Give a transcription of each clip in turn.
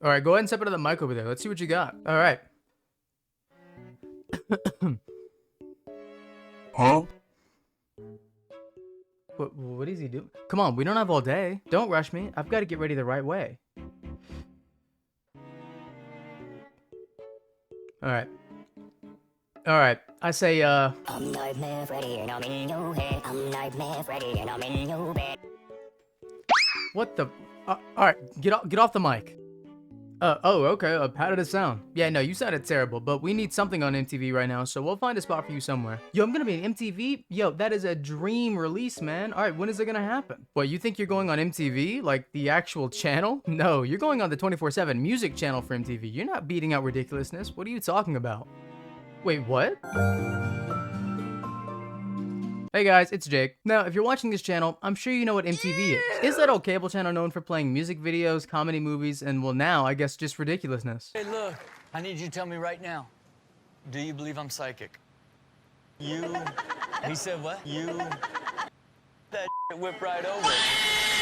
All right, go ahead and step into the mic over there. Let's see what you got. All right. Huh? What is he doing? Come on, we don't have all day. Don't rush me. I've got to get ready the right way. All right. All right. I say, I'm Nightmare Freddy and I'm in your head. I'm Nightmare Freddy and I'm in your bed. What the? All right, get off the mic. Oh, okay. How did it sound? Yeah, no, you sounded terrible, but we need something on MTV right now, so we'll find a spot for you somewhere. Yo, I'm gonna be in MTV? Yo, that is a dream release, man. All right, when is it gonna happen? What, you think you're going on MTV? Like the actual channel? No, you're going on the 24/7 music channel for MTV. You're not beating out Ridiculousness. What are you talking about? Wait, what? Hey guys, it's Jake. Now, if you're watching this channel, I'm sure you know what MTV is. It's that old cable channel known for playing music videos, comedy movies, and well now, I guess just ridiculousness. Hey, look, I need you to tell me right now. Do you believe I'm psychic? You... He said what? You... That whip right over.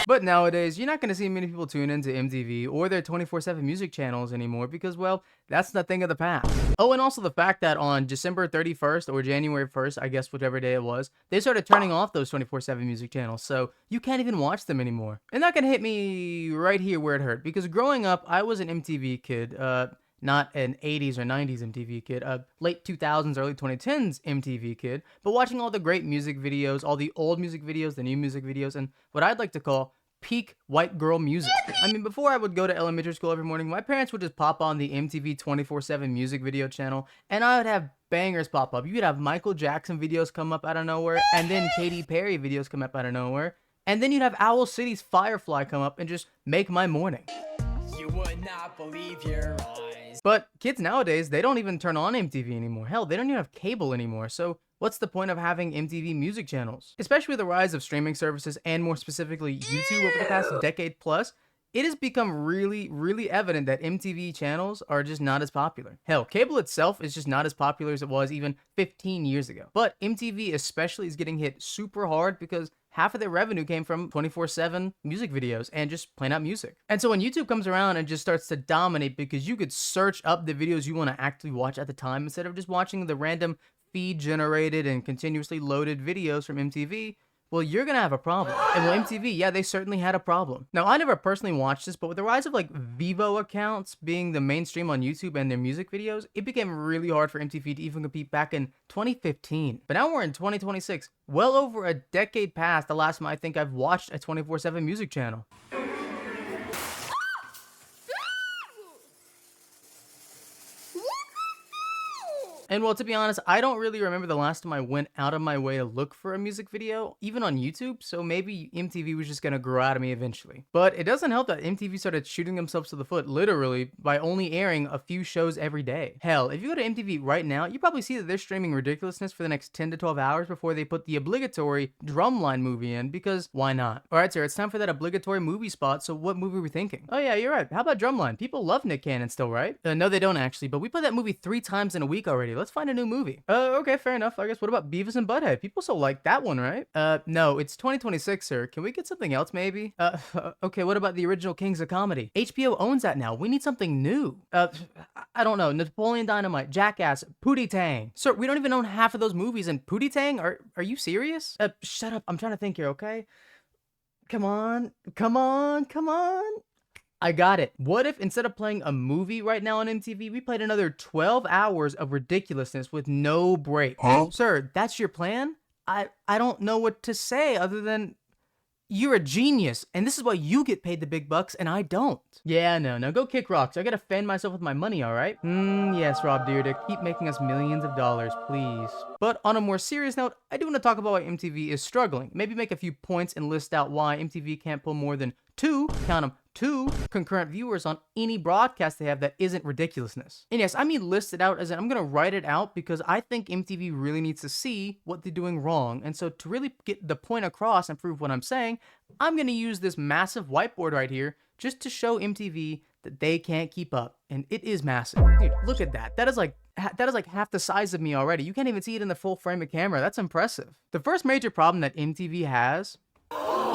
But nowadays, you're not going to see many people tune into MTV or their 24/7 music channels anymore because, well, that's the thing of the past. Oh, and also the fact that on December 31st or January 1st, I guess whichever day it was, they started turning off those 24/7 music channels, so you can't even watch them anymore. And that can hit me right here where it hurt, because growing up, I was an MTV kid, not an 80s or 90s MTV kid, late 2000s, early 2010s MTV kid, but watching all the great music videos, all the old music videos, the new music videos, and what I'd like to call peak white girl music. I mean, before I would go to elementary school every morning, my parents would just pop on the MTV 24/7 music video channel, and I would have bangers pop up. You would have Michael Jackson videos come up out of nowhere, and then Katy Perry videos come up out of nowhere, and then you'd have Owl City's Firefly come up and just make my morning. You would not believe your eyes. But kids nowadays, they don't even turn on MTV anymore. Hell, they don't even have cable anymore, so what's the point of having MTV music channels? Especially with the rise of streaming services and more specifically YouTube over the past decade plus, it has become really, really evident that MTV channels are just not as popular. Hell, cable itself is just not as popular as it was even 15 years ago. But MTV especially is getting hit super hard because half of their revenue came from 24/7 music videos and just playing out music. And so when YouTube comes around and just starts to dominate because you could search up the videos you want to actually watch at the time instead of just watching the random feed generated and continuously loaded videos from MTV, well, you're gonna have a problem. And well, MTV, yeah, they certainly had a problem. Now, I never personally watched this, but with the rise of like Vivo accounts being the mainstream on YouTube and their music videos, it became really hard for MTV to even compete back in 2015. But now we're in 2026, well over a decade past the last time I think I've watched a 24/7 music channel. And well, to be honest, I don't really remember the last time I went out of my way to look for a music video, even on YouTube, so maybe MTV was just gonna grow out of me eventually. But it doesn't help that MTV started shooting themselves to the foot, literally, by only airing a few shows every day. Hell, if you go to MTV right now, you probably see that they're streaming Ridiculousness for the next 10 to 12 hours before they put the obligatory Drumline movie in, because why not? Alright, sir, it's time for that obligatory movie spot, so what movie are we thinking? Oh yeah, you're right. How about Drumline? People love Nick Cannon still, right? No, they don't actually, but we played that movie 3 times in a week already. Let's find a new movie. Okay, fair enough. I guess what about Beavis and Butthead? People still like that one, right? No, it's 2026, sir. Can we get something else, maybe? Okay, what about the original Kings of Comedy? HBO owns that now. We need something new. I don't know. Napoleon Dynamite, Jackass, Pootie Tang. Sir, we don't even own half of those movies, and Pootie Tang? Are you serious? Shut up. I'm trying to think here, okay? Come on. Come on. Come on. I got it. What if instead of playing a movie right now on MTV, we played another 12 hours of ridiculousness with no break? Huh? Sir, that's your plan? I don't know what to say other than you're a genius, and this is why you get paid the big bucks and I don't. Yeah, no, go kick rocks. I gotta fend myself with my money, alright? Yes, Rob Dyrdek, keep making us millions of dollars, please. But on a more serious note, I do want to talk about why MTV is struggling. Maybe make a few points and list out why MTV can't pull more than 2, count them, 2 concurrent viewers on any broadcast they have that isn't ridiculousness. And yes, I mean list it out as in I'm gonna write it out because I think MTV really needs to see what they're doing wrong. And so to really get the point across and prove what I'm saying, I'm gonna use this massive whiteboard right here just to show MTV that they can't keep up. And it is massive. Dude, look at that. That is like half the size of me already. You can't even see it in the full frame of camera. That's impressive. The first major problem that MTV has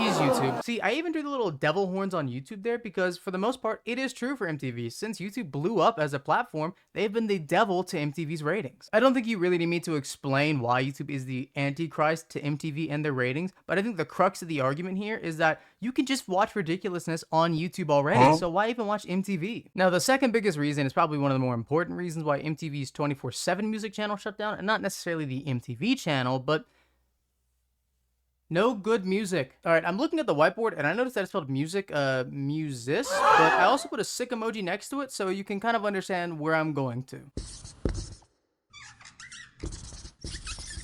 is YouTube. See, I even do the little devil horns on YouTube there because for the most part, it is true for MTV. Since YouTube blew up as a platform, they've been the devil to MTV's ratings. I don't think you really need me to explain why YouTube is the antichrist to MTV and their ratings, but I think the crux of the argument here is that you can just watch Ridiculousness on YouTube already, so why even watch MTV? Now, the second biggest reason is probably one of the more important reasons why MTV's 24/7 music channel shut down, and not necessarily the MTV channel, but no good music. All right, I'm looking at the whiteboard and I noticed that it's spelled music, musis, but I also put a sick emoji next to it so you can kind of understand where I'm going to.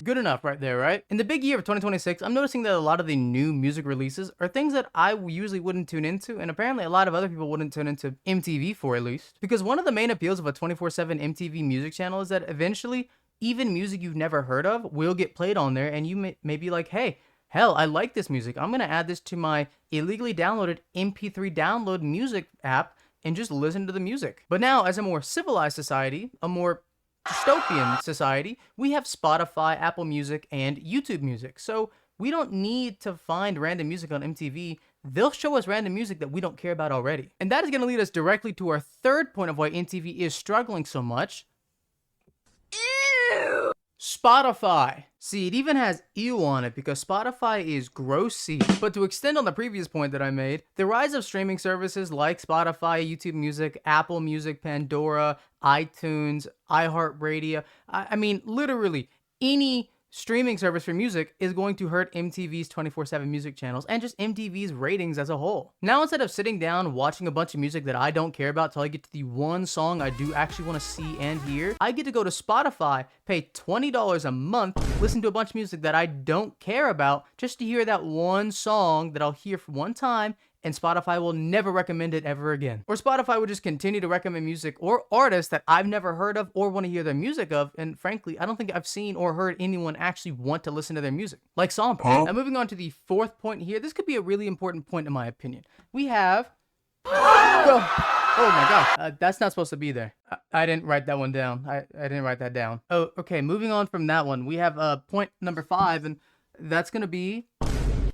Good enough right there, right? In the big year of 2026, I'm noticing that a lot of the new music releases are things that I usually wouldn't tune into, and apparently a lot of other people wouldn't tune into MTV for, at least. Because one of the main appeals of a 24/7 MTV music channel is that eventually, even music you've never heard of will get played on there, and you may be like, hey, hell, I like this music. I'm gonna add this to my illegally downloaded MP3 download music app and just listen to the music. But now, as a more civilized society, a more dystopian society, we have Spotify, Apple Music, and YouTube Music. So we don't need to find random music on MTV. They'll show us random music that we don't care about already. And that is going to lead us directly to our third point of why MTV is struggling so much. Ew. Spotify. See, it even has ew on it because Spotify is grossy. But to extend on the previous point that I made, the rise of streaming services like Spotify, YouTube Music, Apple Music, Pandora, iTunes, iHeartRadio, I mean, literally any streaming service for music is going to hurt MTV's 24/7 music channels and just MTV's ratings as a whole. Now, instead of sitting down watching a bunch of music that I don't care about till I get to the one song I do actually want to see and hear, I get to go to Spotify, pay $20 a month, listen to a bunch of music that I don't care about just to hear that one song that I'll hear for one time, and Spotify will never recommend it ever again. Or Spotify would just continue to recommend music or artists that I've never heard of or want to hear their music of, and frankly, I don't think I've seen or heard anyone actually want to listen to their music, like Songbird. Now, moving on to the fourth point here, this could be a really important point in my opinion. We have... Oh my god, that's not supposed to be there. I didn't write that one down. I didn't write that down. Oh, okay, moving on from that one, we have point number 5, and that's gonna be...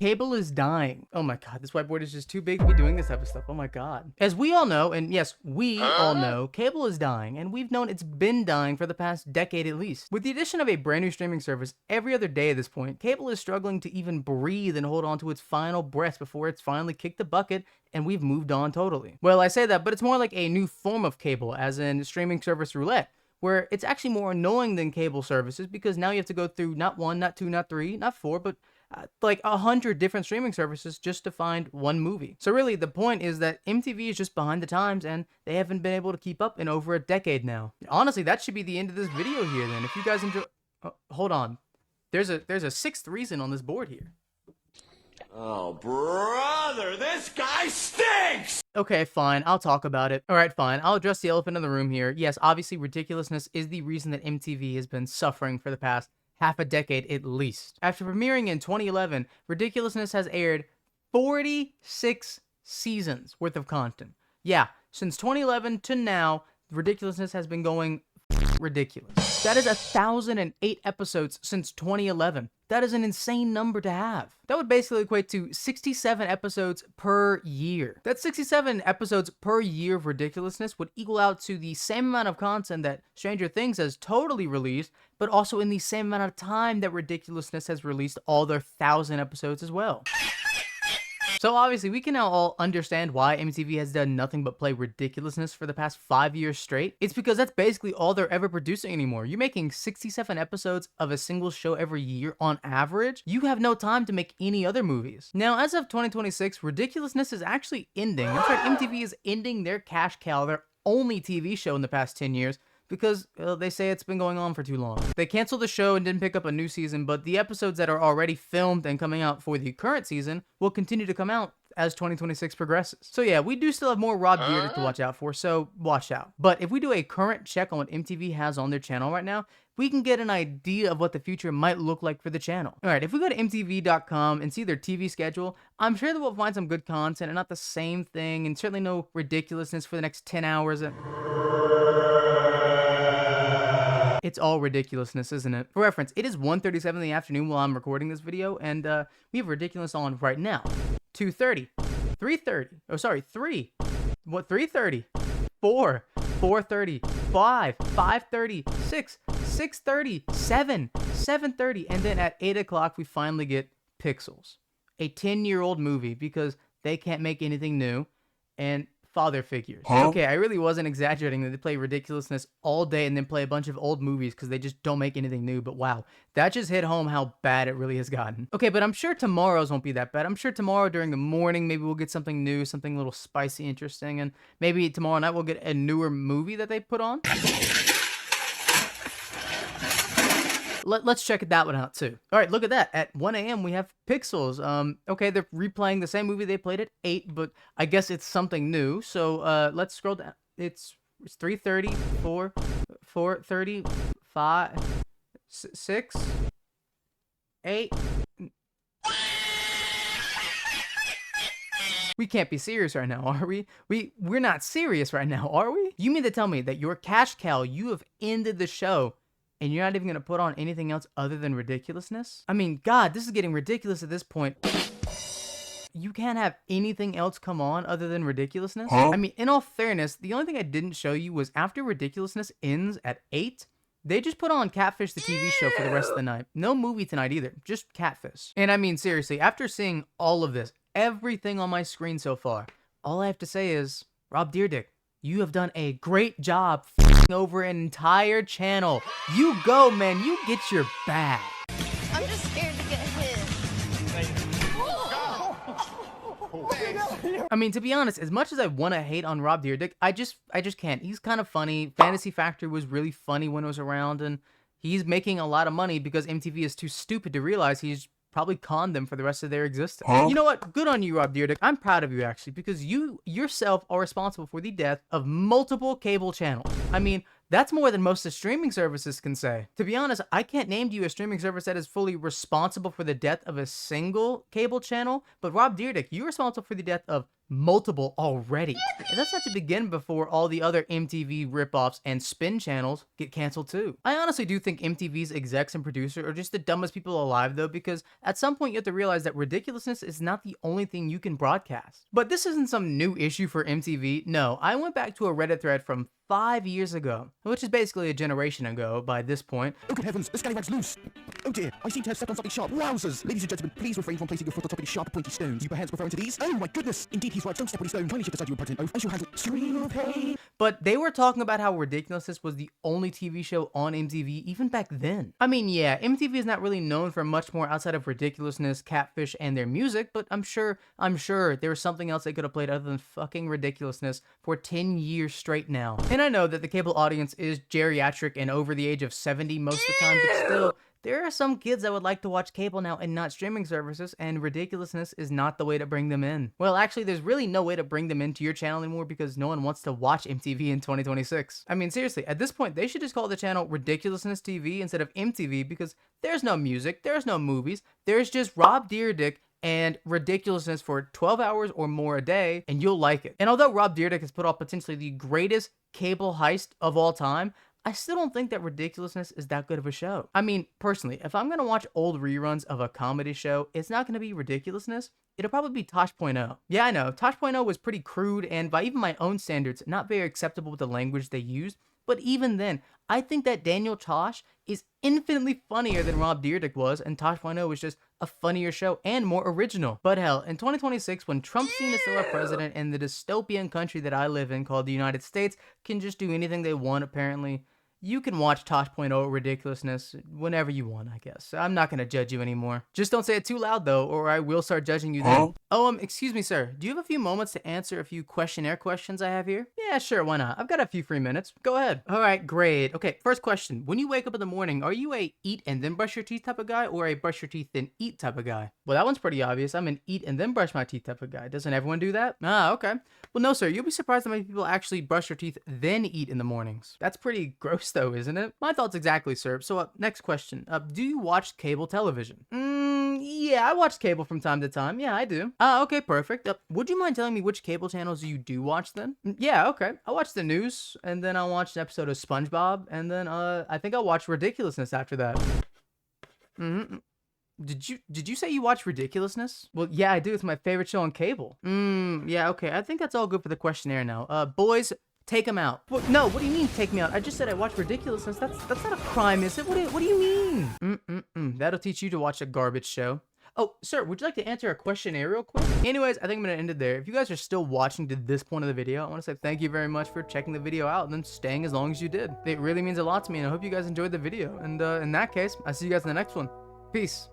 Cable is dying. Oh my god, this whiteboard is just too big to be doing this type of stuff. Oh my god. As we all know, and yes, we all know, cable is dying, and we've known it's been dying for the past decade at least. With the addition of a brand new streaming service every other day at this point, cable is struggling to even breathe and hold on to its final breath before it's finally kicked the bucket and we've moved on totally. Well, I say that, but it's more like a new form of cable, as in streaming service roulette, where it's actually more annoying than cable services because now you have to go through not 1, not 2, not 3, not 4, but like 100 different streaming services just to find one movie. So really, the point is that MTV is just behind the times and they haven't been able to keep up in over a decade now. Honestly, that should be the end of this video here then. If you guys enjoy... hold on. There's a sixth reason on this board here. Oh, brother, this guy stinks! Okay, fine. I'll talk about it. All right, fine. I'll address the elephant in the room here. Yes, obviously, Ridiculousness is the reason that MTV has been suffering for the past half a decade at least. After premiering in 2011, Ridiculousness has aired 46 seasons worth of content. Yeah, since 2011 to now, Ridiculousness has been going ridiculous. That is 1,008 episodes since 2011. That is an insane number to have. That would basically equate to 67 episodes per year. That 67 episodes per year of Ridiculousness would equal out to the same amount of content that Stranger Things has totally released, but also in the same amount of time that Ridiculousness has released all their 1,000 episodes as well. So obviously, we can now all understand why MTV has done nothing but play Ridiculousness for the past 5 years straight. It's because that's basically all they're ever producing anymore. You're making 67 episodes of a single show every year on average. You have no time to make any other movies. Now, as of 2026, Ridiculousness is actually ending. In fact, MTV is ending their cash cow, their only TV show in the past 10 years, because they say it's been going on for too long. They canceled the show and didn't pick up a new season, but the episodes that are already filmed and coming out for the current season will continue to come out as 2026 progresses. So yeah, we do still have more Rob Dyrdek to watch out for, so watch out. But if we do a current check on what MTV has on their channel right now, we can get an idea of what the future might look like for the channel. Alright, if we go to MTV.com and see their TV schedule, I'm sure that we'll find some good content and not the same thing, and certainly no Ridiculousness for the next 10 hours. It's all Ridiculousness, isn't it? For reference, it is 1:37 in the afternoon while I'm recording this video, and we have Ridiculousness on right now. 2:30, 3:30. Oh, sorry, 3. What? 3:30, 4, 4:30, 5, 5:30, 6, 6:30, 7, 7:30, and then at 8 o'clock we finally get Pixels, a 10-year-old movie because they can't make anything new, and father figures. Okay, I really wasn't exaggerating that they play Ridiculousness all day and then play a bunch of old movies because they just don't make anything new, but wow, that just hit home how bad it really has gotten. Okay, but I'm sure tomorrow's won't be that bad. I'm sure tomorrow during the morning, maybe we'll get something new, something a little spicy, interesting, and maybe tomorrow night we'll get a newer movie that they put on. Let's check that one out too. All right, look at that. At 1 a.m. we have Pixels. Okay, they're replaying the same movie they played at 8, but I guess it's something new. So let's scroll down. It's 3:30, 4, 4:30, 5, 6, 8. We can't be serious right now, are we? We're not serious right now, are we? You mean to tell me that your cash cow, you have ended the show and you're not even going to put on anything else other than Ridiculousness? I mean, God, this is getting ridiculous at this point. You can't have anything else come on other than Ridiculousness? I mean, in all fairness, the only thing I didn't show you was after Ridiculousness ends at 8, they just put on Catfish the TV show for the rest of the night. No movie tonight either, just Catfish. And I mean, seriously, after seeing all of this, everything on my screen so far, all I have to say is, Rob Dyrdek, you have done a great job over an entire channel. You go, man. You get your bag. I'm just scared to get hit. I mean, to be honest, as much as I want to hate on Rob Dyrdek, I just can't. He's kind of funny. Fantasy Factory was really funny when it was around, and he's making a lot of money because MTV is too stupid to realize he's probably conned them for the rest of their existence. You know what? Good on you, Rob Dyrdek. I'm proud of you, actually, because you yourself are responsible for the death of multiple cable channels. I mean, that's more than most of the streaming services can say. To be honest, I can't name to you a streaming service that is fully responsible for the death of a single cable channel, but Rob Dyrdek, you're responsible for the death of multiple already. And that's not to begin before all the other MTV ripoffs and spin channels get canceled too. I honestly do think MTV's execs and producers are just the dumbest people alive though, because at some point you have to realize that Ridiculousness is not the only thing you can broadcast. But this isn't some new issue for MTV. No, I went back to a Reddit thread from 5 years ago, which is basically a generation ago by this point. Oh good heavens, the scallywag's loose! Oh dear, I seem to have stepped on something sharp. Wowzers! Ladies and gentlemen, please refrain from placing your foot on top of these sharp, pointy stones. You perhaps referring to these? Oh my goodness! Indeed, he's right. Don't step on these stones. Kindly shift aside, you impertinent oaf. I shall handle. Scream of pain! But they were talking about how Ridiculousness was the only TV show on MTV even back then. I mean, yeah, MTV is not really known for much more outside of Ridiculousness, Catfish, and their music, but I'm sure there was something else they could have played other than fucking Ridiculousness for 10 years straight now. And I know that the cable audience is geriatric and over the age of 70 most of the time, but still, there are some kids that would like to watch cable now and not streaming services, and Ridiculousness is not the way to bring them in. Well, actually, there's really no way to bring them into your channel anymore because no one wants to watch MTV in 2026. I mean, seriously, at this point, they should just call the channel Ridiculousness TV instead of MTV because there's no music, there's no movies, there's just Rob Dyrdek and Ridiculousness for 12 hours or more a day, and you'll like it. And although Rob Dyrdek has put off potentially the greatest cable heist of all time, I still don't think that Ridiculousness is that good of a show. I mean, personally, if I'm gonna watch old reruns of a comedy show, it's not gonna be Ridiculousness. It'll probably be Tosh.0. Yeah, I know, Tosh.0 was pretty crude and by even my own standards, not very acceptable with the language they used. But even then, I think that Daniel Tosh is infinitely funnier than Rob Dyrdek was, and Tosh.0 was just a funnier show and more original. But hell, in 2026, when Trump's seen as still our president and the dystopian country that I live in called the United States can just do anything they want apparently, you can watch Tosh.0 Ridiculousness whenever you want, I guess. I'm not gonna judge you anymore. Just don't say it too loud though, or I will start judging you then. Oh, excuse me, sir. Do you have a few moments to answer a few questionnaire questions I have here? Yeah, sure, why not? I've got a few free minutes. Go ahead. All right, great. Okay, first question. When you wake up in the morning, are you a eat and then brush your teeth type of guy, or a brush your teeth then eat type of guy? Well, that one's pretty obvious. I'm an eat and then brush my teeth type of guy. Doesn't everyone do that? Ah, okay. Well, no, sir. You'll be surprised how many people actually brush their teeth then eat in the mornings. That's pretty gross though, isn't it? My thoughts exactly, sir. So, next question. Do you watch cable television? Yeah, I watch cable from time to time. Yeah, I do. Okay, perfect. Would you mind telling me which cable channels you do watch then? Yeah, okay. I watch the news, and then I'll watch an episode of SpongeBob, and then I think I'll watch Ridiculousness after that. Did you say you watch Ridiculousness? Well, yeah, I do. It's my favorite show on cable. Yeah, okay. I think that's all good for the questionnaire now. Boys, take him out. No, what do you mean take me out? I just said I watch Ridiculousness. That's not a crime, is it? What do you mean? That'll teach you to watch a garbage show. Oh, sir, would you like to answer a questionnaire real quick? Anyways, I think I'm gonna end it there. If you guys are still watching to this point of the video, I want to say thank you very much for checking the video out and then staying as long as you did. It really means a lot to me, and I hope you guys enjoyed the video. And in that case, I'll see you guys in the next one. Peace.